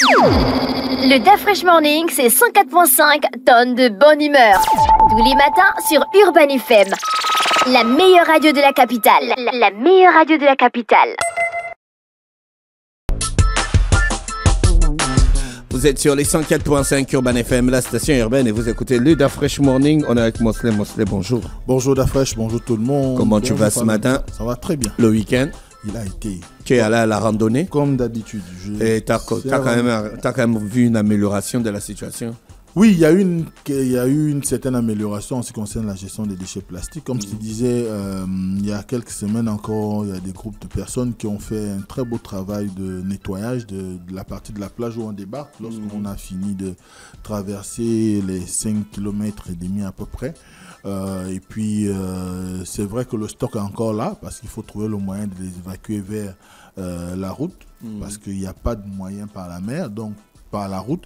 Le DAF Fresh Morning, c'est 104.5 tonnes de bonne humeur. Tous les matins sur Urban FM. La meilleure radio de la capitale. La meilleure radio de la capitale. Vous êtes sur les 104.5 Urban FM, la station urbaine, et vous écoutez le DAF Fresh Morning. On est avec Mosley. Mosley, bonjour. Bonjour DAF Fresh, bonjour tout le monde. Comment tu vas ce matin? Ça va très bien. Le week-end? Il a été. Tu es allé à la randonnée? Comme d'habitude. Et tu as quand même vu une amélioration de la situation? Oui, il y a eu une certaine amélioration en ce qui concerne la gestion des déchets plastiques. Comme je te disais, il y a quelques semaines encore, il y a des groupes de personnes qui ont fait un très beau travail de nettoyage de la partie de la plage où on débarque lorsqu'on a fini de traverser les 5,5 km à peu près. Et puis, c'est vrai que le stock est encore là parce qu'il faut trouver le moyen de les évacuer vers la route parce qu'il n'y a pas de moyen par la mer, donc par la route.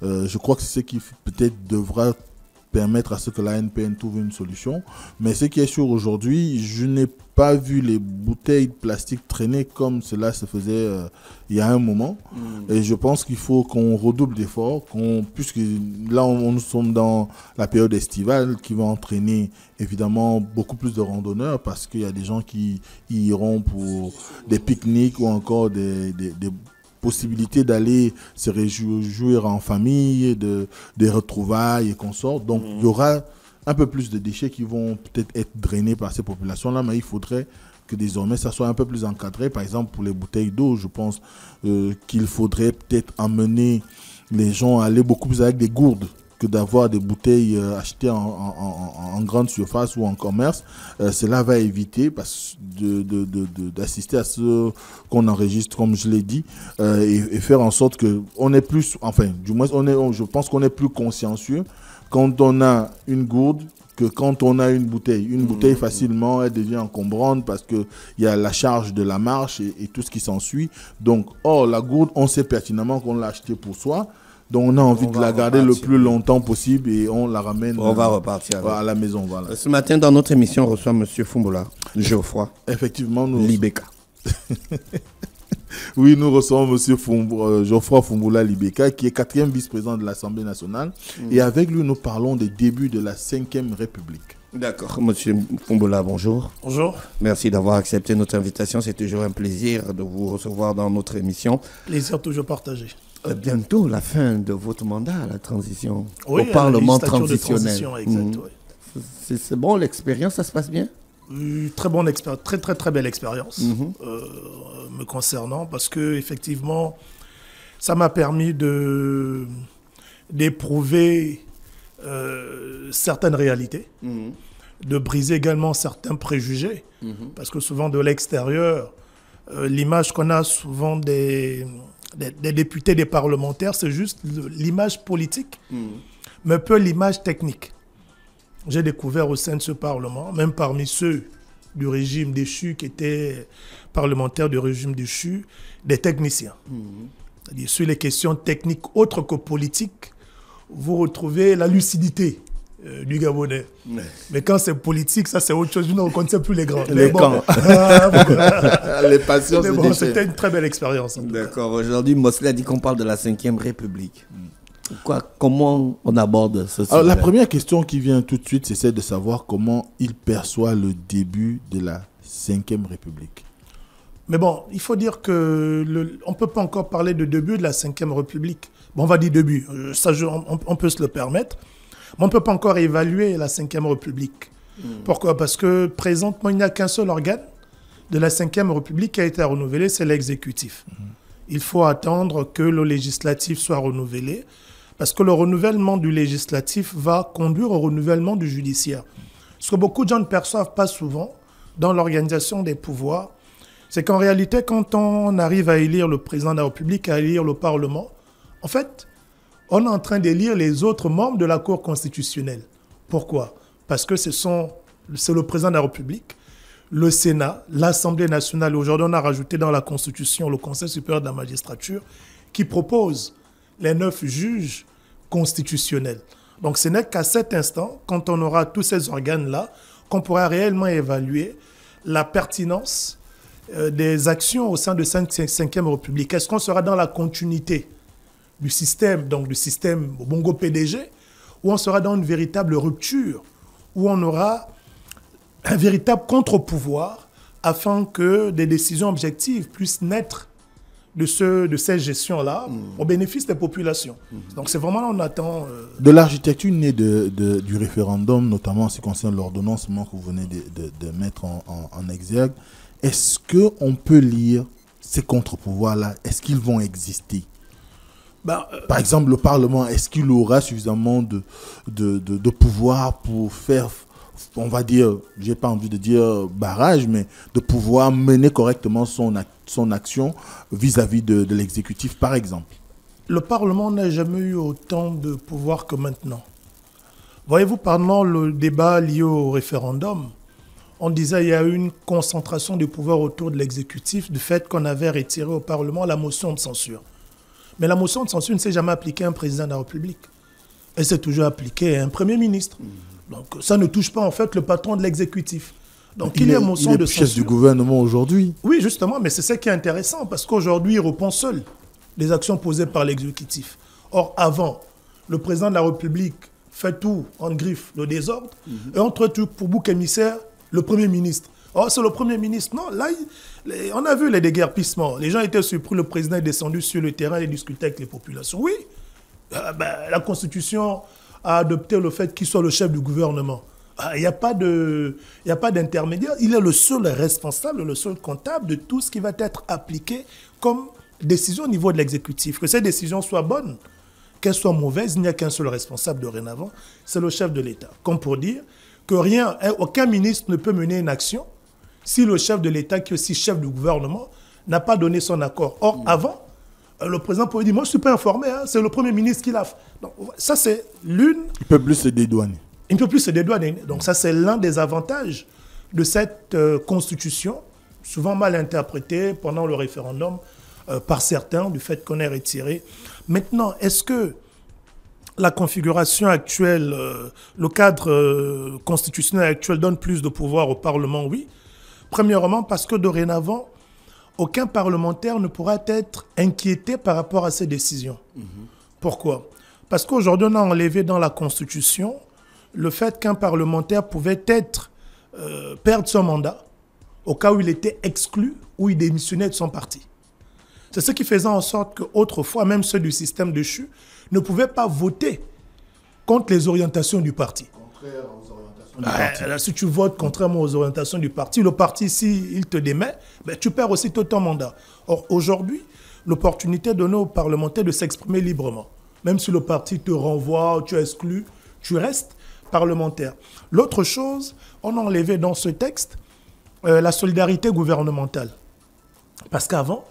Je crois que c'est ce qui peut-être devra permettre à ce que la NPN trouve une solution. Mais ce qui est sûr aujourd'hui, je n'ai pas vu les bouteilles de plastique traîner comme cela se faisait il y a un moment. Et je pense qu'il faut qu'on redouble d'efforts, puisque là, nous sommes dans la période estivale qui va entraîner évidemment beaucoup plus de randonneurs parce qu'il y a des gens qui y iront pour des pique-niques ou encore des possibilité d'aller se réjouir en famille, des retrouvailles et consorts. Donc, il y aura un peu plus de déchets qui vont peut-être être drainés par ces populations-là, mais il faudrait que désormais ça soit un peu plus encadré. Par exemple, pour les bouteilles d'eau, je pense qu'il faudrait peut-être emmener les gens à aller beaucoup plus avec des gourdes que d'avoir des bouteilles achetées en grande surface ou en commerce. Cela va éviter d'assister à ce qu'on enregistre, comme je l'ai dit, et faire en sorte qu'on est plus, enfin, du moins, je pense qu'on est plus consciencieux quand on a une gourde que quand on a une bouteille. Une bouteille, facilement, elle devient encombrante parce qu'il y a la charge de la marche et tout ce qui s'ensuit. Donc, la gourde, on sait pertinemment qu'on l'a achetée pour soi. Donc on a envie de la garder le plus longtemps possible et on la ramène à la maison. Voilà. Ce matin, dans notre émission, on reçoit M. Fumbola, Geoffroy. Effectivement, Libeka. Oui, nous recevons M. Geoffroy Fumbola Libeka, qui est 4e vice-président de l'Assemblée nationale. Et avec lui, nous parlons des débuts de la 5e République. D'accord. M. Fumbola, bonjour. Bonjour. Merci d'avoir accepté notre invitation. C'est toujours un plaisir de vous recevoir dans notre émission. Plaisir toujours partagé. Bientôt la fin de votre mandat, la transition au Parlement transitionnel. Exact, oui. C'est bon, l'expérience, ça se passe bien? Très bonne expérience, très belle expérience me concernant parce que effectivement, ça m'a permis d'éprouver certaines réalités, de briser également certains préjugés, parce que souvent de l'extérieur, l'image qu'on a souvent des députés, des parlementaires, c'est juste l'image politique, mais peu l'image technique. J'ai découvert au sein de ce Parlement, même parmi ceux du régime déchu qui étaient parlementaires du régime déchu, des techniciens. C'est-à-dire sur les questions techniques autres que politiques, vous retrouvez la lucidité du Gabonais. Mais quand c'est politique, ça c'est autre chose. Nous, on ne connaît plus les grands. Les camps. Les passions, c'était une très belle expérience. D'accord. Aujourd'hui, Mosley a dit qu'on parle de la 5e République. Comment on aborde ce sujet? Alors, la première question qui vient tout de suite, c'est celle de savoir comment il perçoit le début de la 5e République. Mais bon, il faut dire qu'on ne peut pas encore parler de début de la 5e République. Bon, on va dire début, ça, on peut se le permettre. Mais on ne peut pas encore évaluer la 5e République. Pourquoi? Parce que présentement, il n'y a qu'un seul organe de la 5e République qui a été renouvelé, c'est l'exécutif. Il faut attendre que le législatif soit renouvelé, parce que le renouvellement du législatif va conduire au renouvellement du judiciaire. Ce que beaucoup de gens ne perçoivent pas souvent dans l'organisation des pouvoirs, c'est qu'en réalité, quand on arrive à élire le président de la République, à élire le Parlement, en fait, on est en train d'élire les autres membres de la Cour constitutionnelle. Pourquoi? Parce que c'est le président de la République, le Sénat, l'Assemblée nationale. Aujourd'hui, on a rajouté dans la Constitution le Conseil supérieur de la magistrature qui propose les 9 juges constitutionnels. Donc ce n'est qu'à cet instant, quand on aura tous ces organes-là, qu'on pourra réellement évaluer la pertinence des actions au sein de cette 5e République. Est-ce qu'on sera dans la continuité du système, donc du système Bongo PDG, où on sera dans une véritable rupture, où on aura un véritable contre-pouvoir afin que des décisions objectives puissent naître de cette gestion-là au bénéfice des populations. Donc c'est vraiment là on attend... De l'architecture née du référendum, notamment en ce qui concerne l'ordonnancement que vous venez de mettre en exergue, est-ce qu'on peut lire ces contre-pouvoirs-là? Est-ce qu'ils vont exister? Par exemple, le Parlement, est-ce qu'il aura suffisamment de pouvoir pour faire, on va dire, j'ai pas envie de dire barrage, mais de pouvoir mener correctement son action vis-à-vis de l'exécutif, par exemple? Le Parlement n'a jamais eu autant de pouvoir que maintenant. Voyez-vous, pendant le débat lié au référendum, on disait qu'il y a eu une concentration du pouvoir autour de l'exécutif du fait qu'on avait retiré au Parlement la motion de censure. Mais la motion de censure ne s'est jamais appliquée à un président de la République. Elle s'est toujours appliquée à un Premier ministre. Donc ça ne touche pas en fait le patron de l'exécutif. Donc il y a une motion de censure. Chef du gouvernement aujourd'hui. Oui, justement, mais c'est ça qui est intéressant parce qu'aujourd'hui, il répond seul des actions posées par l'exécutif. Or, avant, le président de la République fait tout en griffe le désordre et entre tout pour bouc émissaire le Premier ministre. Or, c'est le Premier ministre. Non, là, on a vu les déguerpissements. Les gens étaient surpris, le président est descendu sur le terrain et discutait avec les populations. Oui, la Constitution a adopté le fait qu'il soit le chef du gouvernement. Il n'y a pas d'intermédiaire. Il est le seul responsable, le seul comptable de tout ce qui va être appliqué comme décision au niveau de l'exécutif. Que ces décisions soient bonnes, qu'elles soient mauvaises, il n'y a qu'un seul responsable dorénavant, c'est le chef de l'État. Comme pour dire que aucun ministre ne peut mener une action si le chef de l'État, qui est aussi chef du gouvernement, n'a pas donné son accord. Or, avant, le président pouvait dire, moi je ne suis pas informé, hein, c'est le Premier ministre qui l'a fait. Donc, ça c'est l'une... Il ne peut plus se dédouaner. Il ne peut plus se dédouaner. Donc ça c'est l'un des avantages de cette constitution, souvent mal interprétée pendant le référendum par certains, du fait qu'on ait retiré. Maintenant, est-ce que la configuration actuelle, le cadre constitutionnel actuel donne plus de pouvoir au Parlement? Oui. Premièrement, parce que dorénavant, aucun parlementaire ne pourra être inquiété par rapport à ces décisions. Pourquoi? Parce qu'aujourd'hui, on a enlevé dans la Constitution le fait qu'un parlementaire pouvait perdre son mandat au cas où il était exclu ou il démissionnait de son parti. C'est ce qui faisait en sorte qu'autrefois, même ceux du système de CHU ne pouvaient pas voter contre les orientations du parti. Contraire aux orientations du parti. Là, si tu votes contrairement aux orientations du parti, le parti, s'il te démet, tu perds aussitôt ton mandat. Or, aujourd'hui, l'opportunité donnée aux parlementaires de s'exprimer librement. Même si le parti te renvoie, tu es exclu, tu restes parlementaire. L'autre chose, on a enlevé dans ce texte la solidarité gouvernementale. Parce qu'avant,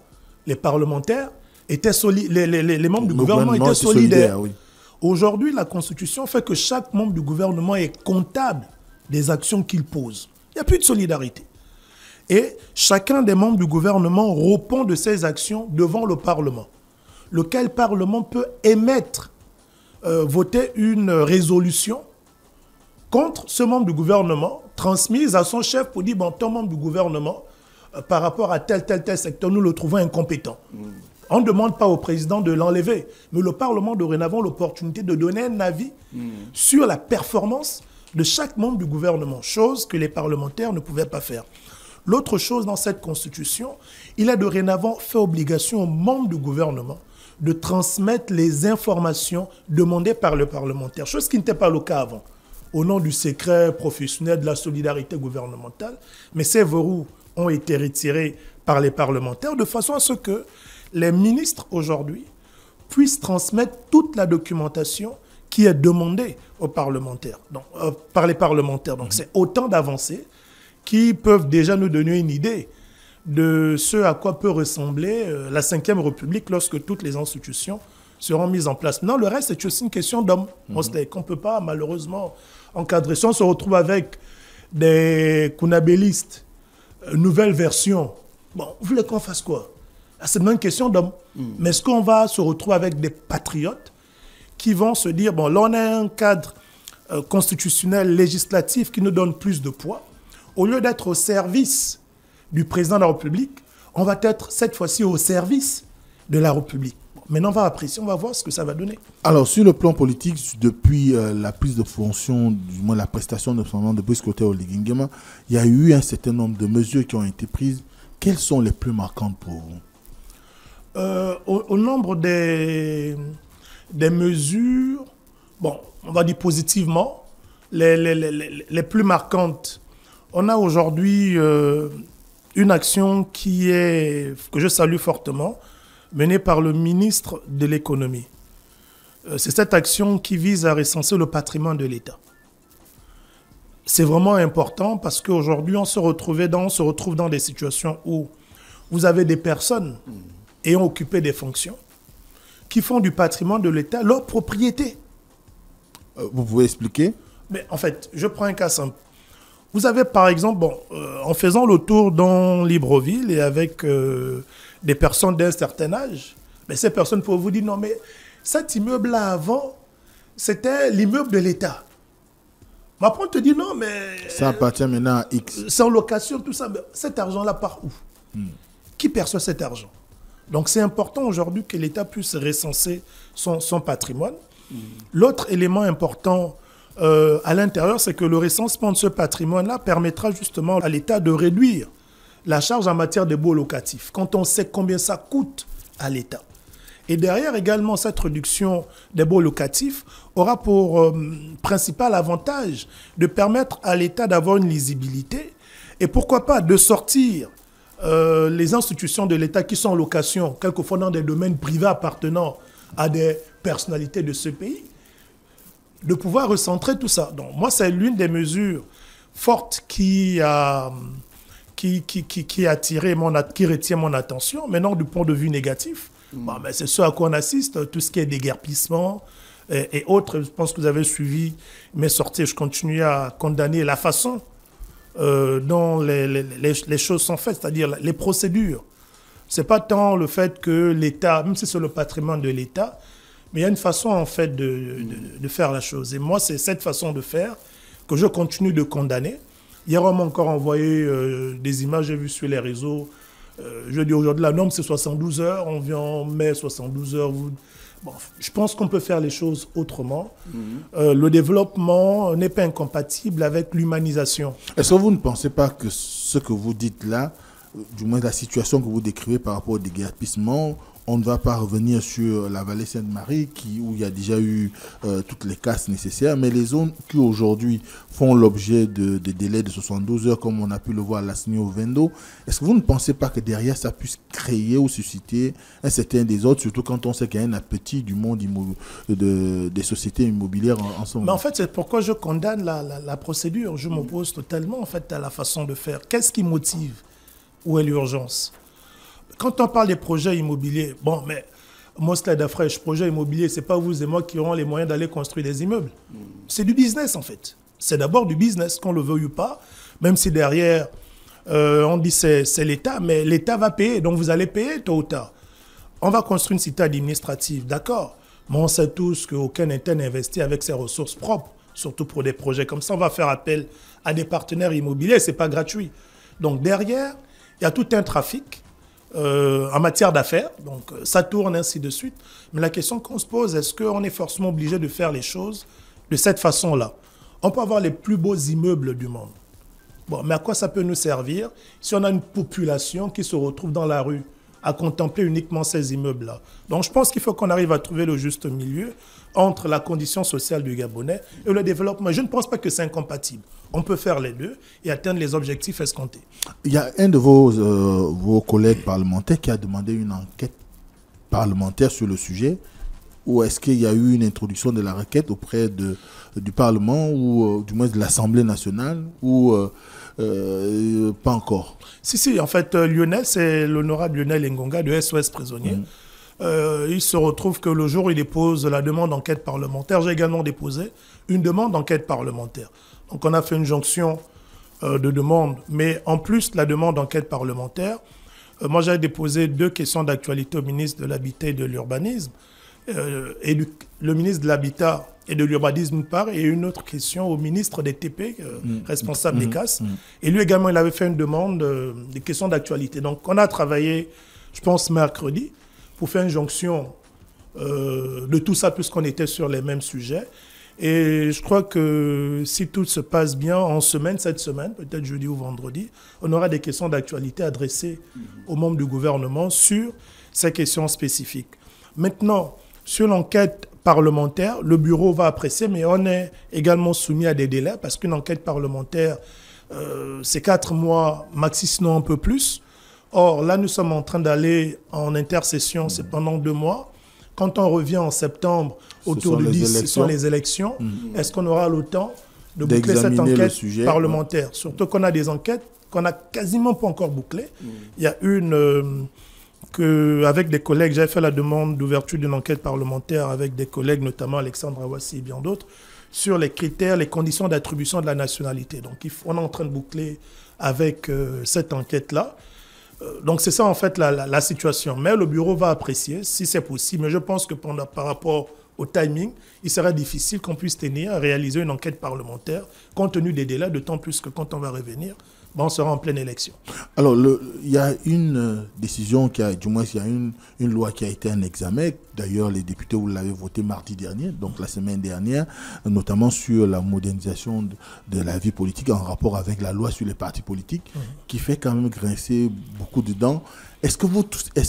les parlementaires étaient les membres du gouvernement étaient solidaires. Oui. Aujourd'hui, la Constitution fait que chaque membre du gouvernement est comptable des actions qu'il pose. Il n'y a plus de solidarité. Et chacun des membres du gouvernement répond de ses actions devant le Parlement. Lequel Parlement peut voter une résolution contre ce membre du gouvernement, transmise à son chef pour dire, bon, ton membre du gouvernement, par rapport à tel secteur, nous le trouvons incompétent. On ne demande pas au président de l'enlever, mais le Parlement dorénavant a l'opportunité de donner un avis sur la performance de chaque membre du gouvernement, chose que les parlementaires ne pouvaient pas faire. L'autre chose dans cette Constitution, il a dorénavant fait obligation aux membres du gouvernement de transmettre les informations demandées par le parlementaire, chose qui n'était pas le cas avant, au nom du secret professionnel de la solidarité gouvernementale, mais ces verrous ont été retirés par les parlementaires de façon à ce que les ministres aujourd'hui puissent transmettre toute la documentation qui est demandée aux parlementaires, par les parlementaires. Donc c'est autant d'avancées qui peuvent déjà nous donner une idée de ce à quoi peut ressembler la Ve République lorsque toutes les institutions seront mises en place. Non, le reste, c'est aussi une question d'hommes qu'on ne peut pas malheureusement encadrer. Si on se retrouve avec des kunabélistes, nouvelle version, bon, vous voulez qu'on fasse quoi? C'est une question d'hommes. Mais est-ce qu'on va se retrouver avec des patriotes qui vont se dire, bon, là on a un cadre constitutionnel, législatif qui nous donne plus de poids. Au lieu d'être au service du président de la République, on va être cette fois-ci au service de la République. Maintenant, on va apprécier, on va voir ce que ça va donner. Alors, sur le plan politique, depuis la prise de fonction, du moins la prestation de son nom de Brice Clotaire Oligui Nguema, il y a eu un certain nombre de mesures qui ont été prises. Quelles sont les plus marquantes pour vous? Au nombre des mesures, bon, on va dire positivement, les plus marquantes, on a aujourd'hui une action que je salue fortement, menée par le ministre de l'économie. C'est cette action qui vise à recenser le patrimoine de l'État. C'est vraiment important parce qu'aujourd'hui, on se retrouve dans des situations où vous avez des personnes ayant occupé des fonctions qui font du patrimoine de l'État leur propriété. Vous pouvez expliquer? Mais en fait, je prends un cas simple. Vous avez par exemple, en faisant le tour dans Libreville et avec des personnes d'un certain âge, mais ces personnes peuvent vous dire non, mais cet immeuble-là avant, c'était l'immeuble de l'État. Mais après, on te dit non, mais. Ça appartient maintenant à X. C'est en location, tout ça. Mais cet argent-là part où? Qui perçoit cet argent? Donc c'est important aujourd'hui que l'État puisse recenser son patrimoine. L'autre élément important à l'intérieur, c'est que le recensement de ce patrimoine-là permettra justement à l'État de réduire la charge en matière de baux locatifs, quand on sait combien ça coûte à l'État. Et derrière également, cette réduction des baux locatifs aura pour principal avantage de permettre à l'État d'avoir une lisibilité et pourquoi pas de sortir les institutions de l'État qui sont en location, quelquefois dans des domaines privés appartenant à des personnalités de ce pays, de pouvoir recentrer tout ça. Donc moi, c'est l'une des mesures fortes qui retient mon attention. Maintenant, du point de vue négatif, mais c'est ce à quoi on assiste, tout ce qui est déguerpissement et autres. Je pense que vous avez suivi mes sorties. Je continue à condamner la façon dont les choses sont faites, c'est-à-dire les procédures. Ce n'est pas tant le fait que l'État, même si c'est le patrimoine de l'État, mais il y a une façon en fait de faire la chose. Et moi, c'est cette façon de faire que je continue de condamner. Hier, on m'a encore envoyé des images, j'ai vu sur les réseaux. Je dis aujourd'hui, la norme, c'est 72 heures. On vient en mai, 72 heures. Bon, je pense qu'on peut faire les choses autrement. Le développement n'est pas incompatible avec l'humanisation. Est-ce que vous ne pensez pas que ce que vous dites là, du moins la situation que vous décrivez par rapport au déguerpissement, on ne va pas revenir sur la vallée Sainte-Marie où il y a déjà eu toutes les casses nécessaires, mais les zones qui aujourd'hui font l'objet de délais de 72 heures, comme on a pu le voir à Lassigny au Vendo, est-ce que vous ne pensez pas que derrière ça puisse créer ou susciter un certain désordre, surtout quand on sait qu'il y a un appétit du monde des sociétés immobilières en ce moment? Mais en fait, c'est pourquoi je condamne la procédure. Je m'oppose totalement en fait, à la façon de faire. Qu'est-ce qui motive? Où est l'urgence? Quand on parle des projets immobiliers, bon, mais Mosley Dafresh, projet immobilier, ce n'est pas vous et moi qui aurons les moyens d'aller construire des immeubles. C'est du business, en fait. C'est d'abord du business, qu'on le veuille ou pas, même si derrière, on dit c'est l'État, mais l'État va payer, donc vous allez payer tôt ou tard. On va construire une cité administrative, d'accord, mais on sait tous qu'aucun État n'investit avec ses ressources propres, surtout pour des projets comme ça. On va faire appel à des partenaires immobiliers, ce n'est pas gratuit. Donc derrière, il y a tout un trafic en matière d'affaires, donc ça tourne ainsi de suite. Mais la question qu'on se pose, est-ce qu'on est forcément obligé de faire les choses de cette façon-là? On peut avoir les plus beaux immeubles du monde. Bon, mais à quoi ça peut nous servir si on a une population qui se retrouve dans la rue à contempler uniquement ces immeubles-là? Donc je pense qu'il faut qu'on arrive à trouver le juste milieu entre la condition sociale du Gabonais et le développement. Je ne pense pas que c'est incompatible. On peut faire les deux et atteindre les objectifs escomptés. Il y a un de vos collègues parlementaires qui a demandé une enquête parlementaire sur le sujet. Ou est-ce qu'il y a eu une introduction de la requête auprès du Parlement ou du moins de l'Assemblée nationale ou pas encore? Si, en fait, Lionel, c'est l'honorable Lionel Ngonga de SOS Prisonniers. Il se retrouve que le jour où il dépose la demande d'enquête parlementaire, j'ai également déposé une demande d'enquête parlementaire. Donc on a fait une jonction de demandes, mais en plus de la demande d'enquête parlementaire, moi j'avais déposé 2 questions d'actualité au ministre de l'Habitat et de l'Urbanisme, et le ministre de l'Habitat et de l'Urbanisme d'une part, et une autre question au ministre des TP, responsable des CAS. Et lui également, il avait fait une demande des questions d'actualité. Donc on a travaillé, je pense, mercredi, pour faire une jonction de tout ça puisqu'on était sur les mêmes sujets. Et je crois que si tout se passe bien en cette semaine, peut-être jeudi ou vendredi, on aura des questions d'actualité adressées aux membres du gouvernement sur ces questions spécifiques. Maintenant, sur l'enquête parlementaire, le bureau va apprécier, mais on est également soumis à des délais parce qu'une enquête parlementaire, c'est 4 mois, maxi sinon un peu plus. Or, là, nous sommes en train d'aller en intercession, c'est pendant 2 mois. Quand on revient en septembre, autour du 10, ce sont les élections. Est-ce qu'on aura le temps de boucler cette enquête parlementaire? Surtout qu'on a des enquêtes qu'on n'a quasiment pas encore bouclées. Il y a une avec des collègues, j'avais fait la demande d'ouverture d'une enquête parlementaire avec des collègues, notamment Alexandre Awassi et bien d'autres, sur les critères, les conditions d'attribution de la nationalité. Donc on est en train de boucler avec cette enquête-là. Donc c'est ça en fait la situation. Mais le bureau va apprécier si c'est possible. Mais je pense que par rapport au timing, il serait difficile qu'on puisse tenir à réaliser une enquête parlementaire compte tenu des délais, d'autant plus que quand on va revenir, on sera en pleine élection. Alors, il y a une décision, du moins il y a une loi qui a été en examen. D'ailleurs, les députés, vous l'avez voté mardi dernier, donc la semaine dernière, notamment sur la modernisation de la vie politique en rapport avec la loi sur les partis politiques, qui fait quand même grincer beaucoup de dents. Est-ce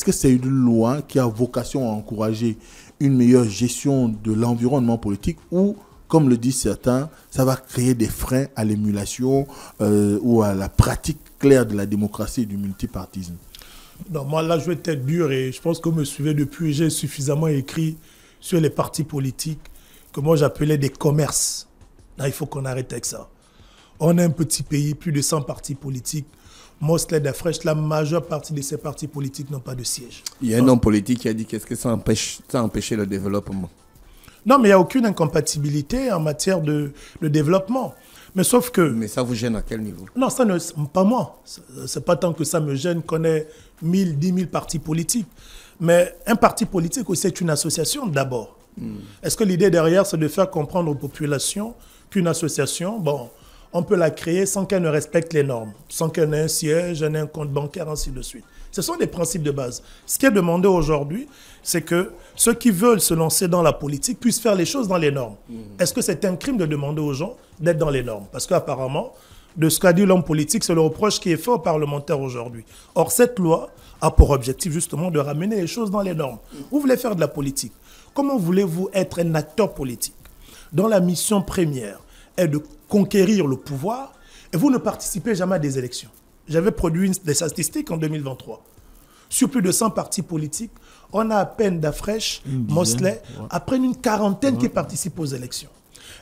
que c'est une loi qui a vocation à encourager une meilleure gestion de l'environnement politique ou, comme le disent certains, ça va créer des freins à l'émulation ou à la pratique claire de la démocratie et du multipartisme? Non, moi là je vais être dur et je pense que vous me suivez depuis, j'ai suffisamment écrit sur les partis politiques que moi j'appelais des commerces. Là, il faut qu'on arrête avec ça. On est un petit pays, plus de 100 partis politiques. Mosley d'Afresh, la majeure partie de ces partis politiques n'ont pas de siège. Il y a un homme politique qui a dit qu'est-ce que ça a empêché le développement? Non, mais il n'y a aucune incompatibilité en matière de développement. Mais sauf que... Mais ça vous gêne à quel niveau? Non, ça ne... Pas moi. C'est pas tant que ça me gêne qu'on ait 1000, 10 000 partis politiques. Mais un parti politique aussi, c'est une association d'abord. Est-ce que l'idée derrière, c'est de faire comprendre aux populations qu'une association, bon, on peut la créer sans qu'elle ne respecte les normes, sans qu'elle ait un siège, elle ait un compte bancaire, ainsi de suite. Ce sont des principes de base. Ce qui est demandé aujourd'hui, c'est que ceux qui veulent se lancer dans la politique puissent faire les choses dans les normes. Est-ce que c'est un crime de demander aux gens d'être dans les normes? Parce qu'apparemment, de ce qu'a dit l'homme politique, c'est le reproche qui est fait aux parlementaires aujourd'hui. Or, cette loi a pour objectif justement de ramener les choses dans les normes. Vous voulez faire de la politique. Comment voulez-vous être un acteur politique dont la mission première est de conquérir le pouvoir et vous ne participez jamais à des élections? J'avais produit des statistiques en 2023. Sur plus de 100 partis politiques, on a à peine d'Afresh, Mosley, après une quarantaine qui participent aux élections.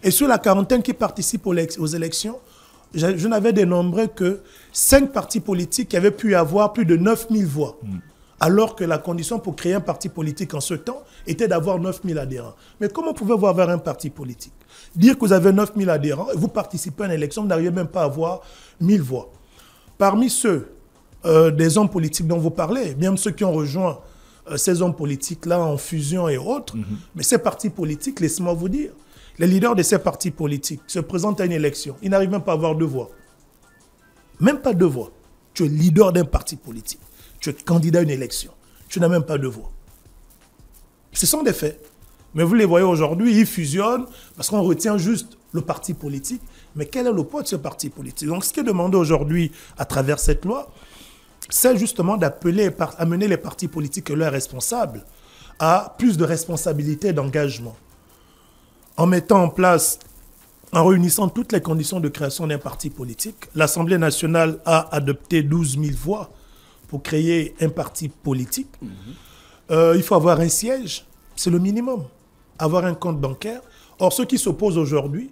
Et sur la quarantaine qui participent aux élections, je n'avais dénombré que 5 partis politiques qui avaient pu avoir plus de 9000 voix. Alors que la condition pour créer un parti politique en ce temps était d'avoir 9000 adhérents. Mais comment pouvez-vous avoir un parti politique? Dire que vous avez 9000 adhérents et vous participez à une élection, vous n'arrivez même pas à avoir 1000 voix. Parmi ceux des hommes politiques dont vous parlez, même ceux qui ont rejoint ces hommes politiques-là en fusion et autres, mais ces partis politiques, laissez-moi vous dire, les leaders de ces partis politiques se présentent à une élection, ils n'arrivent même pas à avoir 2 voix. Même pas 2 voix. Tu es leader d'un parti politique. Tu es candidat à une élection. Tu n'as même pas 2 voix. Ce sont des faits. Mais vous les voyez aujourd'hui, ils fusionnent parce qu'on retient juste le parti politique. Mais quel est le poids de ce parti politique? Donc ce qui est demandé aujourd'hui à travers cette loi, c'est justement d'amener les partis politiques et leurs responsables à plus de responsabilité et d'engagement. En mettant en place, en réunissant toutes les conditions de création d'un parti politique, l'Assemblée nationale a adopté 12 000 voix pour créer un parti politique. Il faut avoir un siège, c'est le minimum. Avoir un compte bancaire. Or, ceux qui s'opposent aujourd'hui,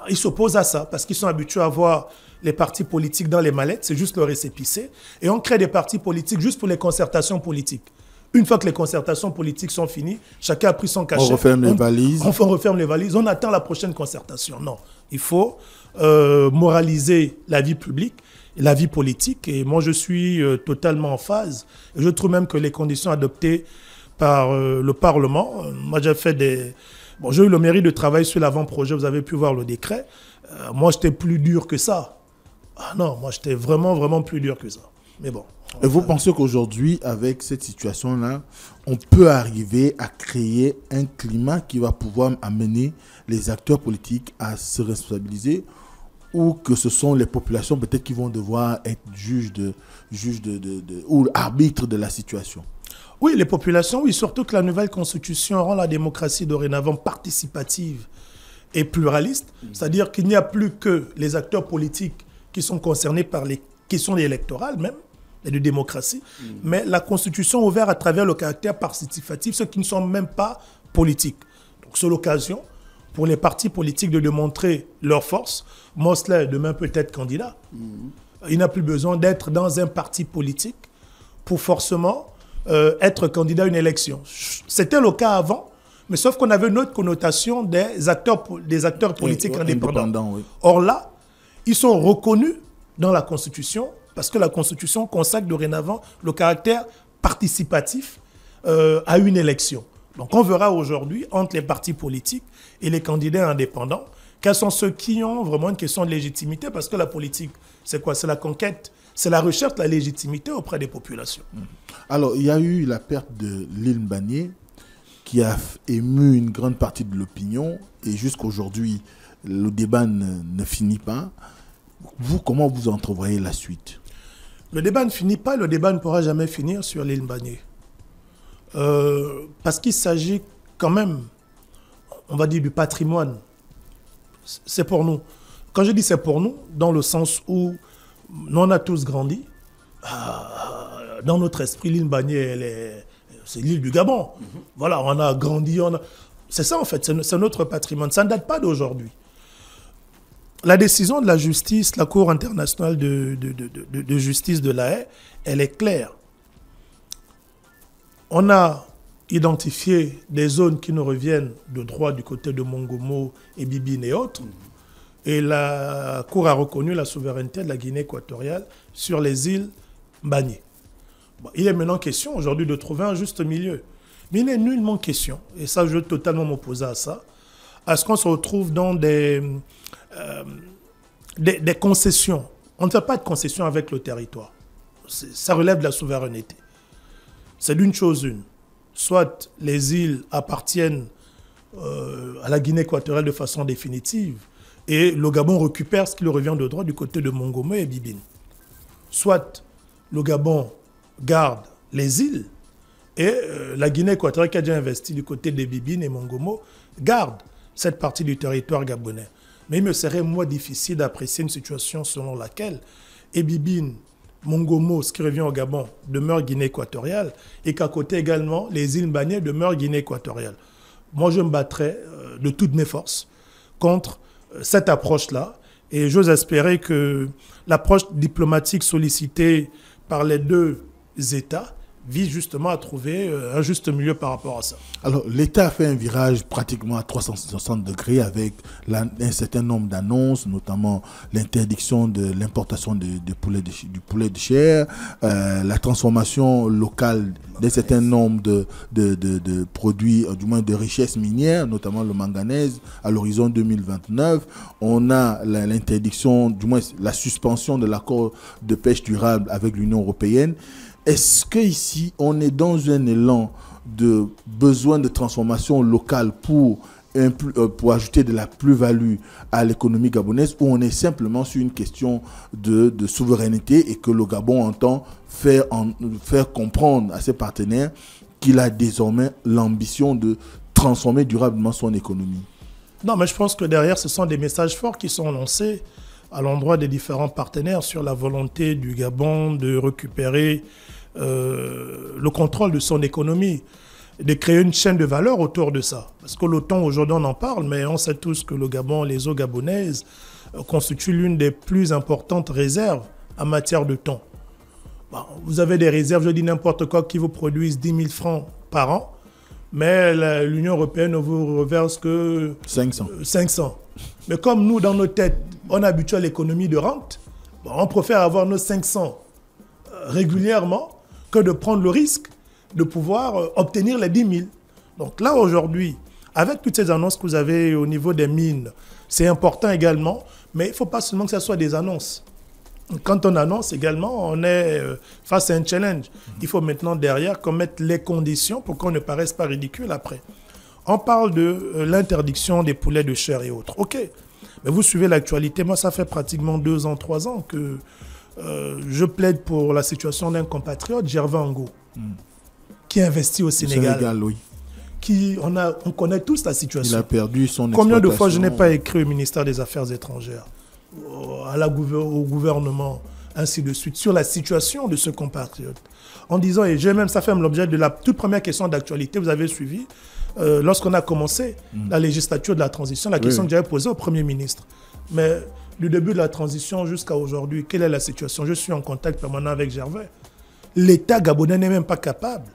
ils s'opposent à ça parce qu'ils sont habitués à voir les partis politiques dans les mallettes, c'est juste le récépissé. Et on crée des partis politiques juste pour les concertations politiques. Une fois que les concertations politiques sont finies, chacun a pris son cachet. On referme les valises. On referme les valises, on attend la prochaine concertation. Non, il faut moraliser la vie publique, la vie politique. Et moi, je suis totalement en phase. Et je trouve même que les conditions adoptées par le Parlement, moi j'ai fait des... Bon, j'ai eu le mérite de travailler sur l'avant-projet, vous avez pu voir le décret. Moi, j'étais plus dur que ça. Ah non, moi, j'étais vraiment, vraiment plus dur que ça. Mais bon, Et vous pensez qu'aujourd'hui, avec cette situation-là, on peut arriver à créer un climat qui va pouvoir amener les acteurs politiques à se responsabiliser, ou que ce sont les populations peut-être qui vont devoir être juges ou arbitres de la situation? Oui, les populations, oui, surtout que la nouvelle constitution rend la démocratie dorénavant participative et pluraliste, c'est-à-dire qu'il n'y a plus que les acteurs politiques qui sont concernés par les questions électorales même, et de démocratie, mais la constitution ouverte à travers le caractère participatif, ceux qui ne sont même pas politiques. Donc c'est l'occasion pour les partis politiques de démontrer leur force. Mosley, demain peut être candidat. Il n'a plus besoin d'être dans un parti politique pour forcément être candidat à une élection. C'était le cas avant, mais sauf qu'on avait une autre connotation des acteurs politiques indépendants. Oui. Or là, ils sont reconnus dans la Constitution parce que la Constitution consacre dorénavant le caractère participatif à une élection. Donc on verra aujourd'hui entre les partis politiques et les candidats indépendants quels sont ceux qui ont vraiment une question de légitimité, parce que la politique, c'est quoi? C'est la conquête, c'est la recherche de la légitimité auprès des populations. Alors, il y a eu la perte de l'île Mbagné qui a ému une grande partie de l'opinion, et jusqu'aujourd'hui, le débat ne finit pas. Vous, comment vous entrevoyez la suite? Le débat ne finit pas, le débat ne pourra jamais finir sur l'île Mbagné. Parce qu'il s'agit quand même, on va dire, du patrimoine. C'est pour nous. Quand je dis c'est pour nous, dans le sens où nous on a tous grandi, dans notre esprit, l'île Mbagné, c'est l'île du Gabon. Voilà, on a grandi, c'est ça en fait, c'est notre patrimoine. Ça ne date pas d'aujourd'hui. La décision de la justice, la Cour internationale de justice de La Haye, elle est claire. On a identifié des zones qui nous reviennent de droit du côté de Mongomo et Bibine et autres. Et la Cour a reconnu la souveraineté de la Guinée équatoriale sur les îles Mbagné. Bon, il est maintenant question aujourd'hui de trouver un juste milieu. Mais il n'est nullement question, et ça je veux totalement m'opposer à ça, à ce qu'on se retrouve dans des concessions. On ne fait pas de concessions avec le territoire. Ça relève de la souveraineté. C'est d'une chose une. Soit les îles appartiennent à la Guinée équatoriale de façon définitive et le Gabon récupère ce qui lui revient de droit du côté de Mongomo et Bibine. Soit le Gabon garde les îles et la Guinée équatoriale qui a déjà investi du côté de Bibine et Mongomo garde cette partie du territoire gabonais. Mais il me serait, moi, difficile d'apprécier une situation selon laquelle Bibine, Mongomo, ce qui revient au Gabon, demeure Guinée équatoriale, et qu'à côté également, les îles Mbagné demeurent Guinée équatoriale. Moi, je me battrai de toutes mes forces contre cette approche-là, et j'ose espérer que l'approche diplomatique sollicitée par les deux États vise justement à trouver un juste milieu par rapport à ça. Alors, l'État a fait un virage pratiquement à 360 degrés avec un certain nombre d'annonces, notamment l'interdiction de l'importation du poulet de chair, la transformation locale d'un certain nombre de produits, du moins de richesses minières, notamment le manganèse, à l'horizon 2029. On a l'interdiction, du moins la suspension de l'accord de pêche durable avec l'Union européenne. Est-ce qu'ici, on est dans un élan de besoin de transformation locale pour ajouter de la plus-value à l'économie gabonaise, ou on est simplement sur une question de souveraineté et que le Gabon entend faire comprendre à ses partenaires qu'il a désormais l'ambition de transformer durablement son économie? Non, mais je pense que derrière, ce sont des messages forts qui sont lancés à l'endroit des différents partenaires sur la volonté du Gabon de récupérer le contrôle de son économie, de créer une chaîne de valeur autour de ça. Parce que le thon, aujourd'hui, on en parle, mais on sait tous que le Gabon, les eaux gabonaises, constituent l'une des plus importantes réserves en matière de thon. Bon, vous avez des réserves, je dis n'importe quoi, qui vous produisent 10 000 francs par an, mais l'Union européenne ne vous reverse que 500. Mais comme nous, dans nos têtes, on est habitué à l'économie de rente, bon, on préfère avoir nos 500 régulièrement que de prendre le risque de pouvoir obtenir les 10 000. Donc là, aujourd'hui, avec toutes ces annonces que vous avez au niveau des mines, c'est important également, mais il ne faut pas seulement que ce soit des annonces. Quand on annonce également, on est face à un challenge. Il faut maintenant derrière qu'on mette les conditions pour qu'on ne paraisse pas ridicule après. On parle de l'interdiction des poulets de chair et autres. Ok, mais vous suivez l'actualité. Moi, ça fait pratiquement 2 ans, 3 ans que je plaide pour la situation d'un compatriote, Gervais Ango, qui investit au Sénégal. Oui. On connaît tous la situation. Il a perdu son Combien de fois je n'ai pas écrit au ministère des Affaires étrangères, au gouvernement, ainsi de suite, sur la situation de ce compatriote, en disant, et ça fait même l'objet de la toute première question d'actualité, vous avez suivi, lorsqu'on a commencé la législature de la transition, la question que j'avais posée au Premier ministre. Mais du début de la transition jusqu'à aujourd'hui, quelle est la situation? Je suis en contact permanent avec Gervais. L'État gabonais n'est même pas capable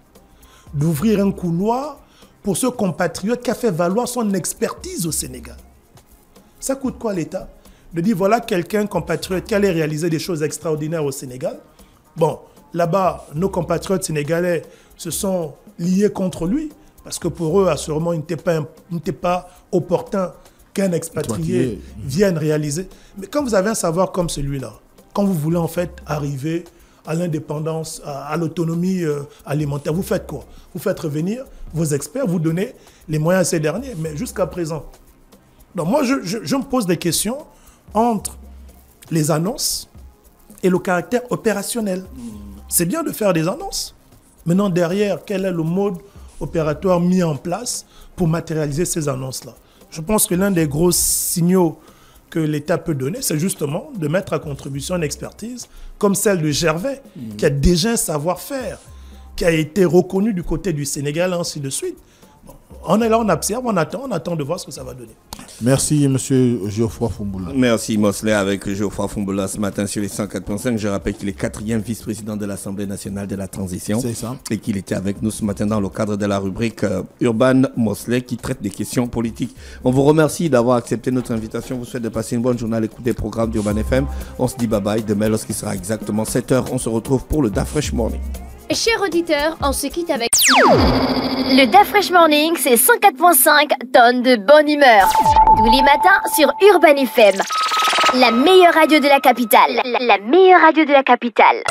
d'ouvrir un couloir pour ce compatriote qui a fait valoir son expertise au Sénégal. Ça coûte quoi l'État? De dire, voilà quelqu'un, compatriote, qui allait réaliser des choses extraordinaires au Sénégal. Bon, là-bas, nos compatriotes sénégalais se sont liés contre lui, parce que pour eux, assurément, il n'était pas opportun qu'un expatrié vienne réaliser. Mais quand vous avez un savoir comme celui-là, quand vous voulez en fait arriver à l'indépendance, à l'autonomie alimentaire, vous faites quoi? Vous faites revenir vos experts, vous donnez les moyens à ces derniers. Mais jusqu'à présent, donc moi, je me pose des questions entre les annonces et le caractère opérationnel. C'est bien de faire des annonces. Maintenant, derrière, quel est le mode opératoire mis en place pour matérialiser ces annonces-là? Je pense que l'un des gros signaux que l'État peut donner, c'est justement de mettre à contribution une expertise comme celle de Gervais, qui a déjà un savoir-faire, qui a été reconnu du côté du Sénégal, ainsi de suite. Bon, on est là, on observe, on attend de voir ce que ça va donner. Merci, M. Geoffroy Fumboula. Merci, Mosley, avec Geoffroy Fumboula ce matin sur les 104.5. Je rappelle qu'il est 4e vice-président de l'Assemblée nationale de la transition. C'est ça. Et qu'il était avec nous ce matin dans le cadre de la rubrique Urban Mosley qui traite des questions politiques. On vous remercie d'avoir accepté notre invitation. On vous souhaite de passer une bonne journée à l'écoute des programmes d'Urban FM. On se dit bye-bye. Demain, lorsqu'il sera exactement 7h, on se retrouve pour le Da Fresh Morning. Chers auditeurs, on se quitte avec le Da Fresh Morning, c'est 104.5 tonnes de bonne humeur. Tous les matins sur Urban FM, la meilleure radio de la capitale. La meilleure radio de la capitale.